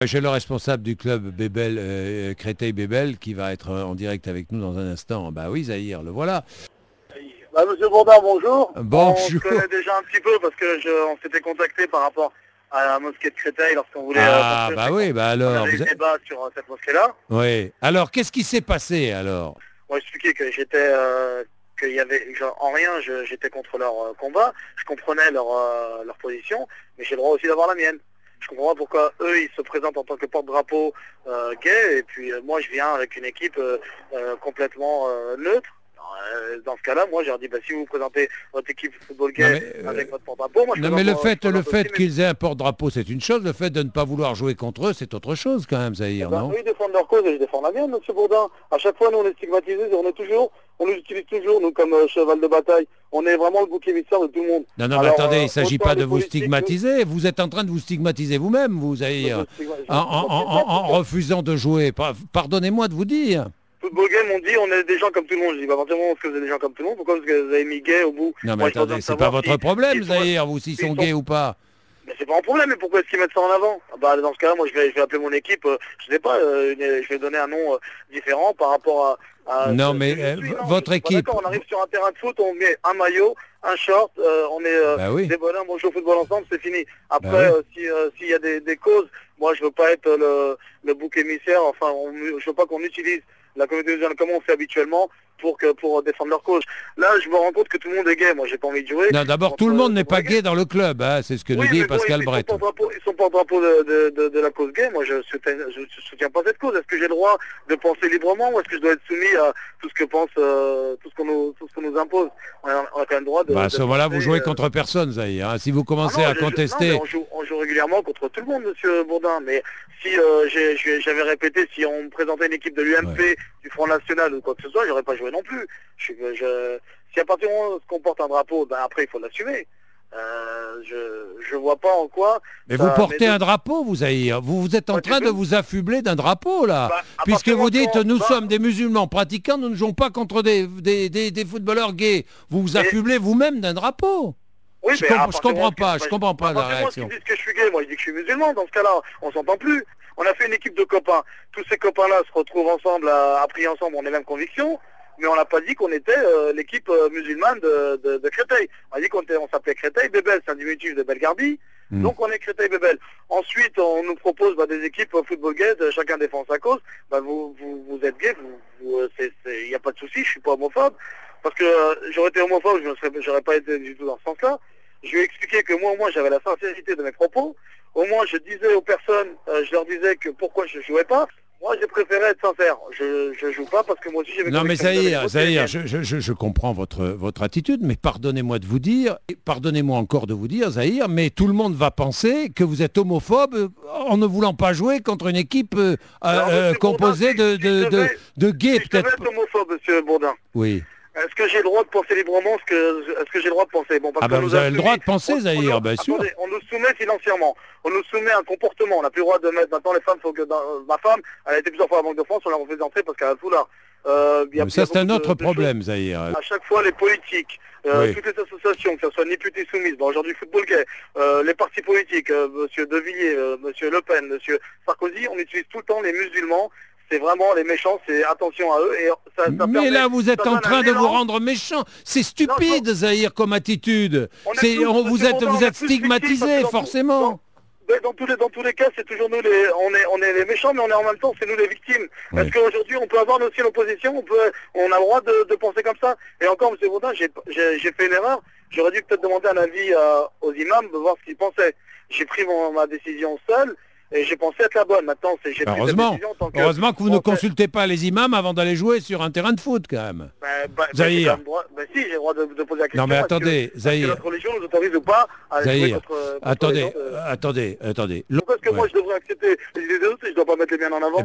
J'ai le responsable du club Bébel, Créteil-Bébel, qui va être en direct avec nous dans un instant. Bah oui, Zahir, le voilà. Bah, Monsieur Bourdin, bonjour. On se Bonjour. connaît déjà un petit peu parce que on s'était contacté par rapport à la mosquée de Créteil lorsqu'on voulait Ah, construire. bah oui, bah On alors. avait eu débat sur cette mosquée-là. Oui. Alors, qu'est-ce qui s'est passé alors? On m'a expliqué que qu'il y avait, en rien, j'étais contre leur combat. Je comprenais leur position, mais j'ai le droit aussi d'avoir la mienne. Je comprends pas pourquoi eux, ils se présentent en tant que porte-drapeau gay, et puis moi, je viens avec une équipe complètement neutre. Dans ce cas-là, moi, j'ai dit, bah, si vous présentez votre équipe de football gay avec votre porte-drapeau, moi, je Non, mais le fait aussi, qu'ils aient un porte-drapeau, c'est une chose. Le fait de ne pas vouloir jouer contre eux, c'est autre chose quand même, Zahir, non? Eux, ils défendent leur cause et je défends la mienne, monsieur Bourdin. À chaque fois, nous, on est stigmatisés, on nous utilise toujours, nous, comme cheval de bataille. On est vraiment le bouc émissaire de tout le monde. Non, non, mais attendez, il ne s'agit pas de vous stigmatiser. Vous êtes en train de vous stigmatiser vous-même, vous, Zahir, en refusant de jouer. Pardonnez-moi de vous dire. Football Game, on dit on est des gens comme tout le monde. Je dis, bah, à partir du moment où vous êtes des gens comme tout le monde, pourquoi est-ce que vous avez mis gay au bout? Non, mais attendez, c'est pas votre problème, Zahir, vous, s'ils sont gays ou pas. Mais c'est pas un problème, mais pourquoi est-ce qu'ils mettent ça en avant? Bah, dans ce cas-là, moi, je vais appeler mon équipe, je sais pas, je vais donner un nom différent par rapport à non, mais votre équipe... On arrive sur un terrain de foot, on met un maillot, un short, on est des bonhommes, on joue au football ensemble, c'est fini. Après, s'il y a des causes, moi, je veux pas être le bouc émissaire, enfin, je veux pas qu'on utilise la communauté musulmane comme on fait habituellement pour défendre leur cause. Là, je me rends compte que tout le monde est gay. Moi, j'ai pas envie de jouer. Non, d'abord, tout le monde n'est pas gay dans le club, hein, c'est ce que nous dit Pascal Brett. Ils sont porte-drapeau de la cause gay. Moi, je soutiens pas cette cause. Est-ce que j'ai le droit de penser librement ou est-ce que je dois être soumis à tout ce que pense, tout ce qu'on nous impose? On a quand même le droit de... à ce moment-là, vous jouez contre personne, Zahir. Hein. Si vous commencez à contester... On joue régulièrement contre tout le monde, monsieur Bourdin. Mais si j'avais répété, si on me présentait une équipe de l'UMP, du Front National ou quoi que ce soit, j'aurais pas joué non plus. Si à partir du moment où on se comporte un drapeau, ben après il faut l'assumer. Je vois pas en quoi... Mais vous portez un drapeau, vous, Zahir. Vous êtes en train de vous affubler d'un drapeau, là. Puisque vous dites, nous sommes des musulmans pratiquants, nous ne jouons pas contre des footballeurs gays. Vous vous affublez vous-même d'un drapeau. Oui, je comprends pas la réaction. Moi, qui disent que je suis gay, moi, je dis que je suis musulman. Dans ce cas-là, on s'entend plus. On a fait une équipe de copains. Tous ces copains-là se retrouvent ensemble, à prier ensemble, on a les mêmes convictions. Mais on n'a pas dit qu'on était l'équipe musulmane de Créteil. On a dit qu'on s'appelait Créteil-Bébel, c'est un diminutif de Belgarbie. Donc on est Créteil-Bébel. Ensuite, on nous propose des équipes football gay, chacun défend sa cause. Vous êtes gay, il n'y a pas de souci, je suis pas homophobe. Parce que j'aurais été homophobe, j'aurais pas été du tout dans ce sens-là. Je lui ai expliqué que moi, au moins, j'avais la sincérité de mes propos. Au moins, je disais aux personnes, je leur disais que pourquoi je jouais pas. Moi, j'ai préféré être sincère. Je joue pas parce que moi aussi, j'ai... Non, mais Zahir, je comprends votre attitude, mais pardonnez-moi de vous dire, et pardonnez-moi encore de vous dire, Zahir, mais tout le monde va penser que vous êtes homophobe en ne voulant pas jouer contre une équipe composée de gays, peut-être. Je vais être homophobe, monsieur Bourdin. Oui. Est-ce que j'ai le droit de penser librement? Est-ce que j'ai le droit de penser? Bon, parce vous avez le droit de penser, Zahir, bien sûr. Attendez, on nous soumet financièrement. On nous soumet un comportement. On n'a plus le droit de mettre... Maintenant, les femmes, ma femme, elle a été plusieurs fois à la Banque de France, on l'a refait entrer parce qu'elle a le foulard. Ça, c'est un autre problème, Zahir. À chaque fois, les politiques, toutes les associations, que ce soit Ni Pute Soumise, aujourd'hui Football Gay, les partis politiques, monsieur De Villiers, monsieur Le Pen, monsieur Sarkozy, on utilise tout le temps les musulmans. C'est vraiment les méchants, c'est attention à eux. Mais là, vous êtes en train de vous rendre méchant. C'est stupide, Zahir, comme attitude. Vous êtes stigmatisé, forcément. Dans tous les cas, c'est toujours nous on est les méchants, mais on est en même temps, c'est nous les victimes. Est-ce qu'aujourd'hui, on peut avoir aussi l'opposition, on a le droit de penser comme ça? Et encore, M. Bourdin, j'ai fait une erreur. J'aurais dû peut-être demander un avis aux imams de voir ce qu'ils pensaient. J'ai pris ma décision seule. Et j'ai pensé être la bonne. Maintenant, j'ai pris cette décision en tant que... Heureusement que vous ne consultez pas les imams avant d'aller jouer sur un terrain de foot, quand même. Zahir. Si, j'ai le droit de poser la question. Non, mais attendez, Zahir. Est-ce que notre religion nous autorise ou pas à jouer contre attendez. Pourquoi est-ce que moi, je devrais accepter les idées des autres et je ne dois pas mettre les miennes en avant?